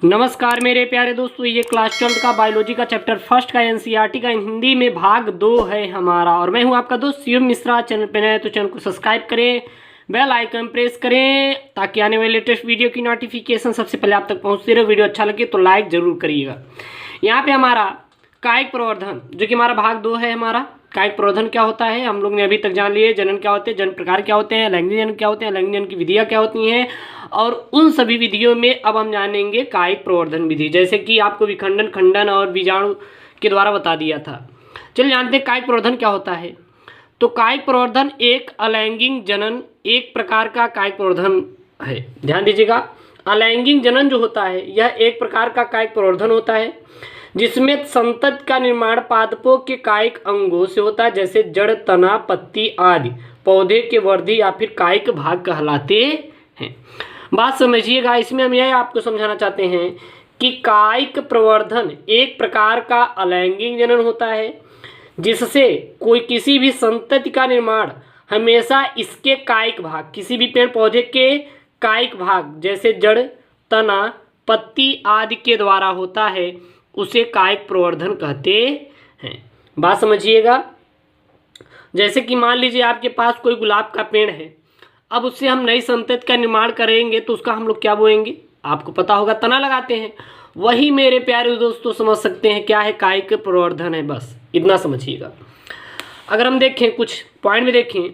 नमस्कार मेरे प्यारे दोस्तों, ये क्लास 12 का बायोलॉजी का चैप्टर फर्स्ट का एनसीईआरटी का हिंदी में भाग 2 है हमारा। और मैं हूं आपका दोस्त शिवम मिश्रा। चैनल पे नए हैं तो चैनल को सब्सक्राइब करें, बेल आइकन प्रेस करें ताकि आने वाले लेटेस्ट वीडियो की नोटिफिकेशन सबसे पहले आप तक पहुंचती रहे। वीडियो अच्छा लगे तो लाइक जरूर करिएगा। यहाँ पे हमारा कायिक प्रवर्धन जो कि हमारा भाग 2 है। हमारा कायिक प्रवर्धन क्या होता है हम लोग ने अभी तक जान लिए। जनन क्या होते हैं, जन प्रकार क्या होते हैं, लैंगिक जनन क्या होते हैं, लैंगिक जनन की विधियाँ क्या होती हैं, और उन सभी विधियों में अब हम जानेंगे कायिक प्रवर्धन विधि, जैसे कि आपको विखंडन, खंडन और बीजाणु के द्वारा बता दिया था। चलिए जानते हैं कायिक प्रवर्धन क्या होता है। तो कायिक प्रवर्धन एक अलैंगिक जनन एक प्रकार का कायिक प्रवर्धन है। ध्यान दीजिएगा, अलैंगिक जनन जो होता है यह एक प्रकार का कायिक प्रवर्धन होता है जिसमें संतति का निर्माण पादपों के कायिक अंगों से होता है, जैसे जड़, तना, पत्ती आदि पौधे के वर्धी या फिर कायिक भाग कहलाते हैं। बात समझिएगा, इसमें हम यह आपको समझाना चाहते हैं कि कायिक प्रवर्धन एक प्रकार का अलैंगिक जनन होता है जिससे कोई किसी भी संतति का निर्माण हमेशा इसके कायिक भाग, किसी भी पेड़ पौधे के कायिक भाग जैसे जड़, तना, पत्ती आदि के द्वारा होता है, उसे कायिक प्रवर्धन कहते हैं। बात समझिएगा, जैसे कि मान लीजिए आपके पास कोई गुलाब का पेड़ है, अब उससे हम नई संतति का निर्माण करेंगे तो उसका हम लोग क्या बोएंगे, आपको पता होगा, तना लगाते हैं। वही मेरे प्यारे दोस्तों समझ सकते हैं क्या है कायिक प्रवर्धन है, बस इतना समझिएगा। अगर हम देखें कुछ पॉइंट में देखें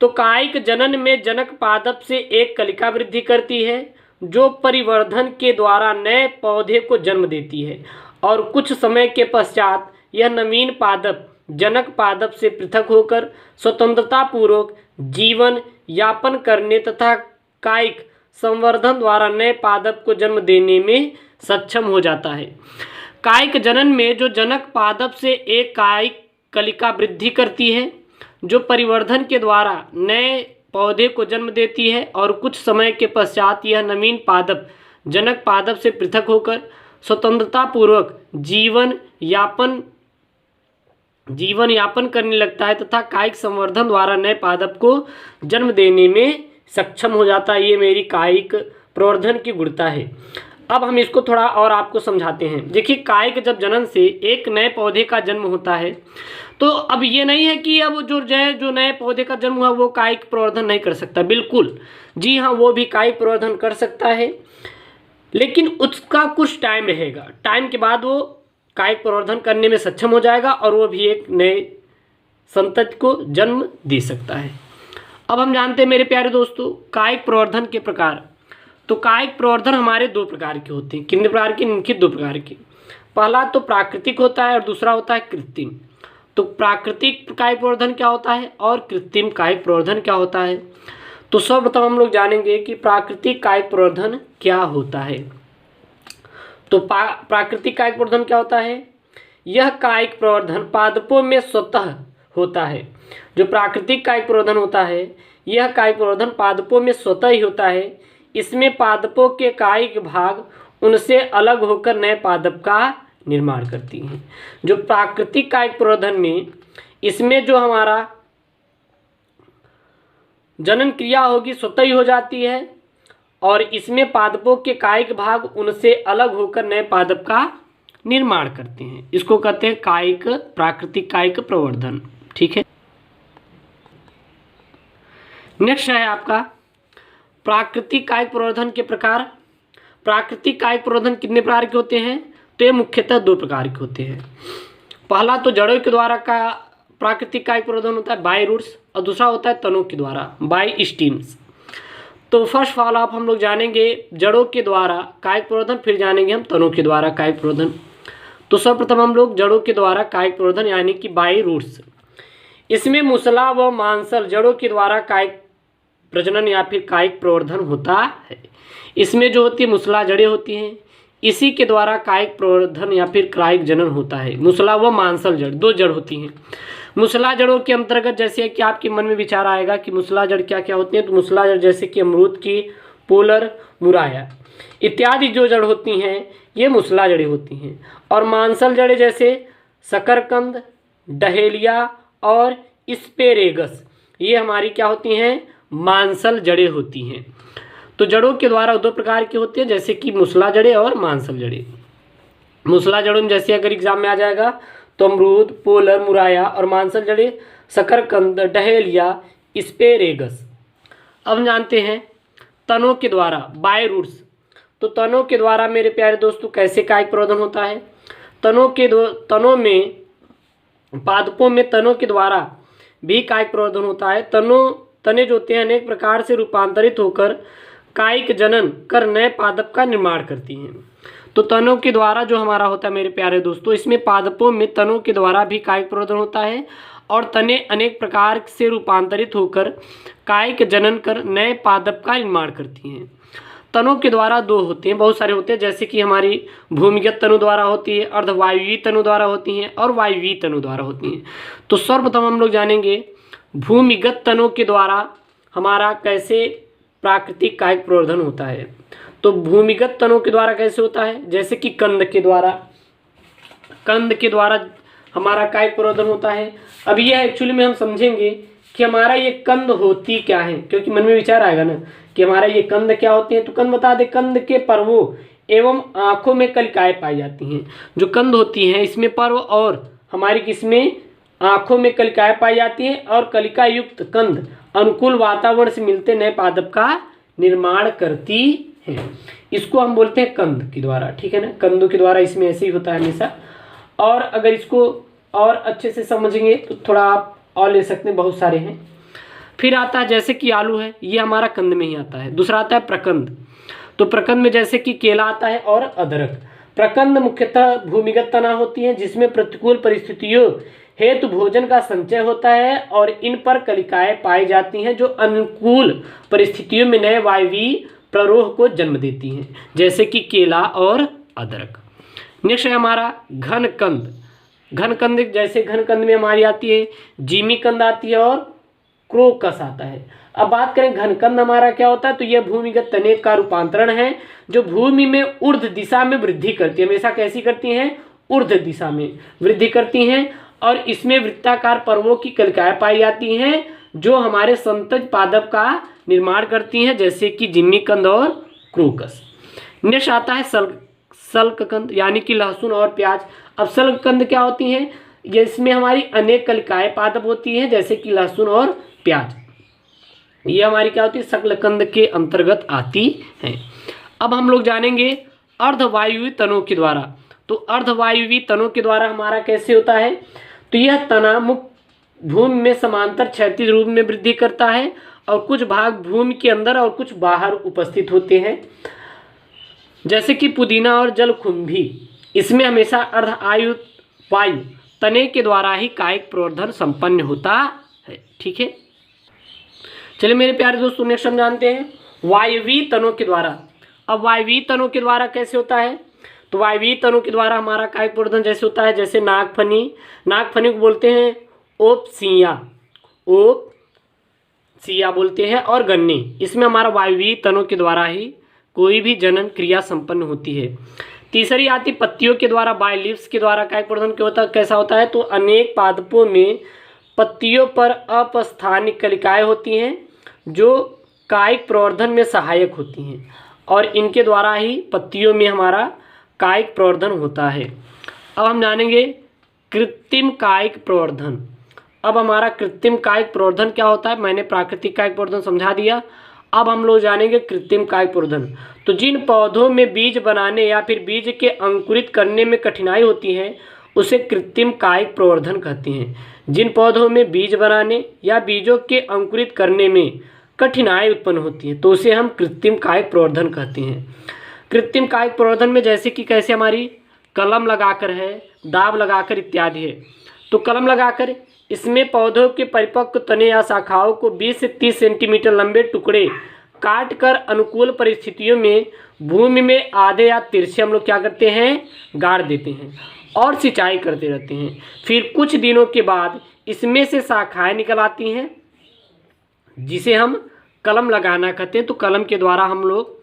तो कायिक जनन में जनक पादप से एक कलिका वृद्धि करती है जो परिवर्धन के द्वारा नए पौधे को जन्म देती है, और कुछ समय के पश्चात यह नवीन पादप जनक पादप से पृथक होकर स्वतंत्रता पूर्वक जीवन यापन करने तथा कायिक संवर्धन द्वारा नए पादप को जन्म देने में सक्षम हो जाता है। कायिक जनन में जो जनक पादप से एक कायिक कलिका वृद्धि करती है जो परिवर्धन के द्वारा नए पौधे को जन्म देती है, और कुछ समय के पश्चात यह नवीन पादप जनक पादप से पृथक होकर स्वतंत्रता पूर्वक जीवन यापन करने लगता है तथा कायिक संवर्धन द्वारा नए पादप को जन्म देने में सक्षम हो जाता है। ये मेरी कायिक प्रवर्धन की गुणता है। अब हम इसको थोड़ा और आपको समझाते हैं। देखिए, कायिक जब जनन से एक नए पौधे का जन्म होता है तो अब ये नहीं है कि अब जो नए पौधे का जन्म हुआ वो कायिक प्रवर्धन नहीं कर सकता। बिल्कुल जी हाँ, वो भी कायिक प्रवर्धन कर सकता है, लेकिन उसका कुछ टाइम रहेगा। टाइम के बाद वो कायिक प्रवर्धन करने में सक्षम हो जाएगा और वो भी एक नए संतति को जन्म दे सकता है। अब हम जानते हैं मेरे प्यारे दोस्तों कायिक प्रवर्धन के प्रकार। तो कायिक प्रवर्धन हमारे दो प्रकार के होते हैं। कितने प्रकार के? निम्नलिखित दो प्रकार के। पहला तो प्राकृतिक होता है और दूसरा होता है कृत्रिम। तो प्राकृतिक कायिक प्रवर्धन क्या होता है और कृत्रिम कायिक प्रवर्धन क्या होता है। तो सर्वप्रथम हम लोग जानेंगे कि प्राकृतिक कायिक प्रवर्धन क्या होता है। तो प्राकृतिक कायिक प्रवर्धन क्या होता है? यह कायिक प्रवर्धन पादपों में स्वतः होता है। जो प्राकृतिक कायिक प्रवर्धन होता है यह कायिक प्रवर्धन पादपों में स्वतः ही होता है। इसमें पादपों के कायिक भाग उनसे अलग होकर नए पादप का निर्माण करती हैं। जो प्राकृतिक कायिक प्रवर्धन में इसमें जो हमारा जनन क्रिया होगी स्वतः ही हो जाती है, और इसमें पादपों के कायिक भाग उनसे अलग होकर नए पादप का निर्माण करते हैं। इसको कहते हैं प्राकृतिक कायिक प्रवर्धन। ठीक है, नेक्स्ट है आपका प्राकृतिक कायिक प्रवर्धन के प्रकार। प्राकृतिक कायिक प्रवर्धन कितने प्रकार के होते हैं? तो ये मुख्यतः दो प्रकार के होते हैं। पहला तो जड़ों के द्वारा का प्राकृतिक कायिक प्रवर्धन होता है बाय रूट्स, और दूसरा होता है तनों के द्वारा बाय स्टीम्स। तो फर्स्ट ऑफ ऑल आप हम लोग जानेंगे जड़ों के द्वारा कायिक प्रवर्धन, फिर जानेंगे हम तनों के द्वारा कायिक प्रवर्धन। तो सर्वप्रथम हम लोग जड़ों के द्वारा कायिक प्रवर्धन यानी कि बाय रूट्स। इसमें मुसला व मांसल जड़ों के द्वारा कायिक प्रजनन या फिर कायिक प्रवर्धन होता है। इसमें जो होती है मुसला जड़ें होती हैं, इसी के द्वारा कायिक प्रवर्धन या फिर कायिक जनन होता है। मुसला व मांसल जड़, दो जड़ होती हैं। मुसला जड़ों के अंतर्गत जैसे कि आपके मन में विचार आएगा कि मुसला जड़ क्या क्या होती हैं। तो मुसला जड़ जैसे कि अमरूद की, पोलर, मुराया इत्यादि जो जड़ होती हैं ये मुसला जड़ें होती हैं। और मांसल जड़ें जैसे शकरकंद, डहेलिया और स्पेरेगस ये हमारी क्या होती हैं? मांसल जड़ें होती हैं। तो जड़ों के द्वारा दो प्रकार के होते हैं, जैसे कि मुसला जड़ें और मांसल जड़ें। मुसला जड़ों में जैसे अगर एग्जाम में आ जाएगा तो अमरूद, पोलर, मुराया, और मांसल जड़ें शकरकंद, डहेलिया, स्पेरेगस। अब हम जानते हैं तनों के द्वारा बाय रूट्स। तो तनों के द्वारा मेरे प्यारे दोस्तों कैसे कायिक प्रवर्धन होता है? तनों में पादपों में तनों के द्वारा भी कायिक प्रवर्धन होता है। तने जो होते हैं अनेक प्रकार से रूपांतरित होकर कायिक जनन कर नए पादप का निर्माण करती हैं। तो तनों के द्वारा जो हमारा होता है मेरे प्यारे दोस्तों, इसमें पादपों में तनों के द्वारा भी कायिक प्रवर्धन होता है और तने अनेक प्रकार से रूपांतरित होकर कायिक जनन कर नए पादप का निर्माण करती हैं। तनों के द्वारा दो होते हैं, बहुत सारे होते हैं, जैसे कि हमारी भूमिगत तनु द्वारा होती है, अर्धवायुवीय तनु द्वारा होती हैं और वायुवीय तनु द्वारा होती हैं। तो सर्वप्रथम हम लोग जानेंगे भूमिगत तनों के द्वारा हमारा कैसे प्राकृतिक कायिक प्रवर्धन होता है। तो भूमिगत तनों के द्वारा कैसे होता है? जैसे कि कंद के द्वारा हमारा कायिक प्रवर्धन होता है। अब यह एक्चुअली में हम समझेंगे कि हमारा ये कंद होती क्या है, क्योंकि मन में विचार आएगा ना कि हमारा ये कंद क्या होते हैं। तो कंद बता दे, कंद के पर्वों एवं आँखों में कलिकाएँ पाई जाती हैं। जो कंद होती हैं इसमें पर्व और हमारी किसमें आँखों में कलिकाएँ पाई जाती हैं, और कलिका युक्त कंद अनुकूल वातावरण से मिलते नए पादप का निर्माण करती है। इसको हम बोलते हैं कंद के द्वारा, ठीक है ना। कंदों के द्वारा इसमें ऐसे ही होता है हमेशा। और अगर इसको और अच्छे से समझेंगे तो थोड़ा आप और ले सकते हैं, बहुत सारे हैं। फिर आता है जैसे कि आलू है, ये हमारा कंद में ही आता है। दूसरा आता है प्रकंद। तो प्रकंद में जैसे कि केला आता है और अदरक। प्रकंद मुख्यतः भूमिगत तना होती है, जिसमें प्रतिकूल परिस्थितियों हेतु भोजन का संचय होता है और इन पर कलिकाएँ पाई जाती हैं, जो अनुकूल परिस्थितियों में नए वायवीय प्ररोह को जन्म देती हैं, जैसे कि केला और अदरक। नेक्स्ट है हमारा घन कंद। घन कंद जैसे घन कंद में हमारी आती है जीमी कंद आती है और क्रोकस आता है। अब बात करें घन कंद हमारा क्या होता है, तो यह भूमिगत तने का रूपांतरण है जो भूमि में ऊर्ध्व दिशा में वृद्धि करती है। हमेशा कैसी करती हैं? ऊर्ध्व दिशा में वृद्धि करती हैं, और इसमें वृत्ताकार पर्वों की कलिकाएँ पाई जाती हैं जो हमारे संतज पादप का निर्माण करती हैं, जैसे कि जिम्मी कंद और क्रोकस। नेक्स्ट आता है सल्ककंद यानी कि लहसुन और प्याज। अब सल्ककंद क्या होती हैं? ये इसमें हमारी अनेक कलिकाएँ पादप होती हैं, जैसे कि लहसुन और प्याज। ये हमारी क्या होती है? सल्ककंद के अंतर्गत आती हैं। अब हम लोग जानेंगे अर्धवायुवीय तनों के द्वारा। तो अर्धवायुवीय तनों के द्वारा हमारा कैसे होता है? तो यह तना मुक्त भूमि में समांतर क्षैतिज रूप में वृद्धि करता है और कुछ भाग भूमि के अंदर और कुछ बाहर उपस्थित होते हैं, जैसे कि पुदीना और जलकुंभी। इसमें हमेशा अर्ध वायु तने के द्वारा ही कायिक प्रवर्धन संपन्न होता है, ठीक है। चलिए मेरे प्यारे दोस्तों, नेक्स्ट हम जानते हैं वायवीय तनों के द्वारा। अब वायवीय तनों के द्वारा कैसे होता है? तो वायवीय तनों के द्वारा हमारा कायिक प्रवर्धन जैसे होता है, जैसे नागफनी को बोलते हैं ओपसिया बोलते हैं, और गन्ने। इसमें हमारा वायवीय तनों के द्वारा ही कोई भी जनन क्रिया संपन्न होती है। तीसरी आती पत्तियों के द्वारा, बाय लीव्स के द्वारा कायिक प्रवर्धन कैसा होता है? तो अनेक पादपों में पत्तियों पर अपस्थानिक कलिकाएँ होती हैं जो कायिक प्रवर्धन में सहायक होती हैं, और इनके द्वारा ही पत्तियों में हमारा कायिक प्रवर्धन होता है। अब हम जानेंगे कृत्रिम कायिक प्रवर्धन। अब हमारा कृत्रिम कायिक प्रवर्धन क्या होता है? मैंने प्राकृतिक कायिक प्रवर्धन समझा दिया। अब हम लोग जानेंगे कृत्रिम कायिक प्रवर्धन। तो जिन पौधों में बीज बनाने या फिर बीज के अंकुरित करने में कठिनाई होती है उसे कृत्रिम कायिक प्रवर्धन कहते हैं। जिन पौधों में बीज बनाने या बीजों के अंकुरित करने में कठिनाई उत्पन्न होती है तो उसे हम कृत्रिम कायिक प्रवर्धन कहते हैं। कृत्रिम कायिक प्रवर्धन में जैसे कि कैसे हमारी कलम लगाकर है, दाब लगाकर इत्यादि है। तो कलम लगाकर इसमें पौधों के परिपक्व तने या शाखाओं को 20 से 30 सेंटीमीटर लंबे टुकड़े काट कर अनुकूल परिस्थितियों में भूमि में आधे या तिरछे हम लोग क्या करते हैं? गाड़ देते हैं और सिंचाई करते रहते हैं। फिर कुछ दिनों के बाद इसमें से शाखाएं निकल आती हैं जिसे हम कलम लगाना कहते हैं। तो कलम के द्वारा हम लोग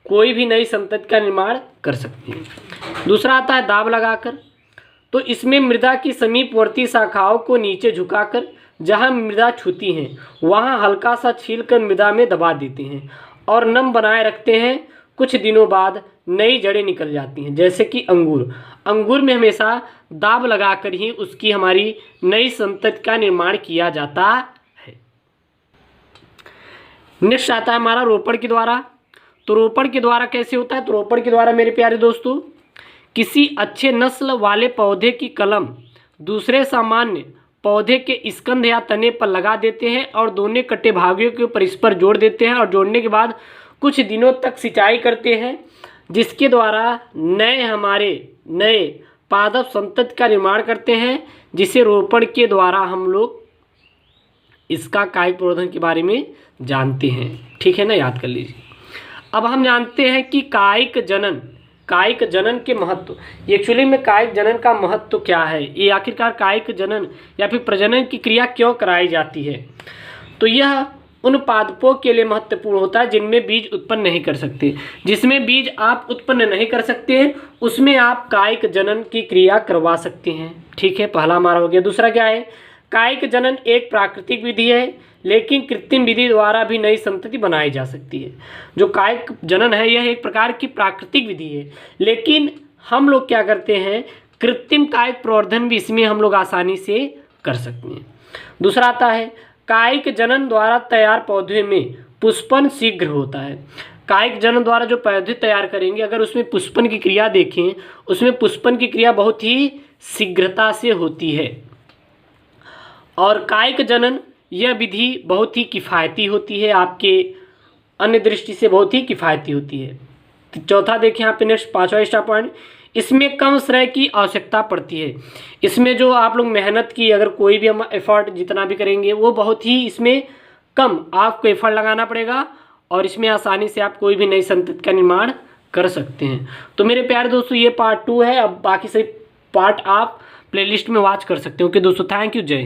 कोई भी नई संतति का निर्माण कर सकते हैं। दूसरा आता है दाब लगाकर। तो इसमें मृदा की समीपवर्ती शाखाओं को नीचे झुकाकर जहाँ मृदा छूती हैं वहाँ हल्का सा छीलकर मृदा में दबा देते हैं और नम बनाए रखते हैं। कुछ दिनों बाद नई जड़ें निकल जाती हैं, जैसे कि अंगूर में हमेशा दाब लगाकर ही उसकी हमारी नई संतति का निर्माण किया जाता है। नेक्स्ट आता है हमारा रोपण के द्वारा। तो रोपण के द्वारा कैसे होता है? तो रोपण के द्वारा मेरे प्यारे दोस्तों, किसी अच्छे नस्ल वाले पौधे की कलम दूसरे सामान्य पौधे के स्कंध या तने पर लगा देते हैं और दोनों कटे भागों के परस्पर जोड़ देते हैं और जोड़ने के बाद कुछ दिनों तक सिंचाई करते हैं, जिसके द्वारा नए पादप संतति का निर्माण करते हैं, जिसे रोपण के द्वारा हम लोग इसका कायिक प्रवर्धन के बारे में जानते हैं। ठीक है ना, याद कर लीजिए। अब हम जानते हैं कि कायिक जनन के महत्व। एक्चुअली में कायिक जनन का महत्व क्या है, ये आखिरकार कायिक जनन या फिर प्रजनन की क्रिया क्यों कराई जाती है? तो यह उन पादपों के लिए महत्वपूर्ण होता है जिनमें बीज उत्पन्न नहीं कर सकते। जिसमें बीज आप उत्पन्न नहीं कर सकते उसमें आप कायिक जनन की क्रिया करवा सकते हैं। ठीक है, पहला हमारा हो गया। दूसरा क्या है? कायिक जनन एक प्राकृतिक विधि है, लेकिन कृत्रिम विधि द्वारा भी नई संतति बनाई जा सकती है। जो कायिक जनन है यह एक प्रकार की प्राकृतिक विधि है, लेकिन हम लोग क्या करते हैं, कृत्रिम कायिक प्रवर्धन भी इसमें हम लोग आसानी से कर सकते हैं। दूसरा आता है कायिक जनन द्वारा तैयार पौधे में पुष्पन शीघ्र होता है। कायिक जनन द्वारा जो पौधे तैयार करेंगे, अगर उसमें पुष्पन की क्रिया देखें, उसमें पुष्पन की क्रिया बहुत ही शीघ्रता से होती है। और कायिक जनन यह विधि बहुत ही किफ़ायती होती है, आपके अन्य दृष्टि से बहुत ही किफ़ायती होती है। तो चौथा देखिए यहाँ पे नेक्स्ट, पाँचवा एक्स्ट्रा पॉइंट, इसमें कम श्रय की आवश्यकता पड़ती है। इसमें जो आप लोग मेहनत की, अगर कोई भी हम एफर्ट जितना भी करेंगे वो बहुत ही इसमें कम आपको एफर्ट लगाना पड़ेगा और इसमें आसानी से आप कोई भी नई संतति का निर्माण कर सकते हैं। तो मेरे प्यारे दोस्तों ये पार्ट 2 है। अब बाकी सभी पार्ट आप प्लेलिस्ट में वॉच कर सकते हो। ओके दोस्तों, थैंक यू, जय।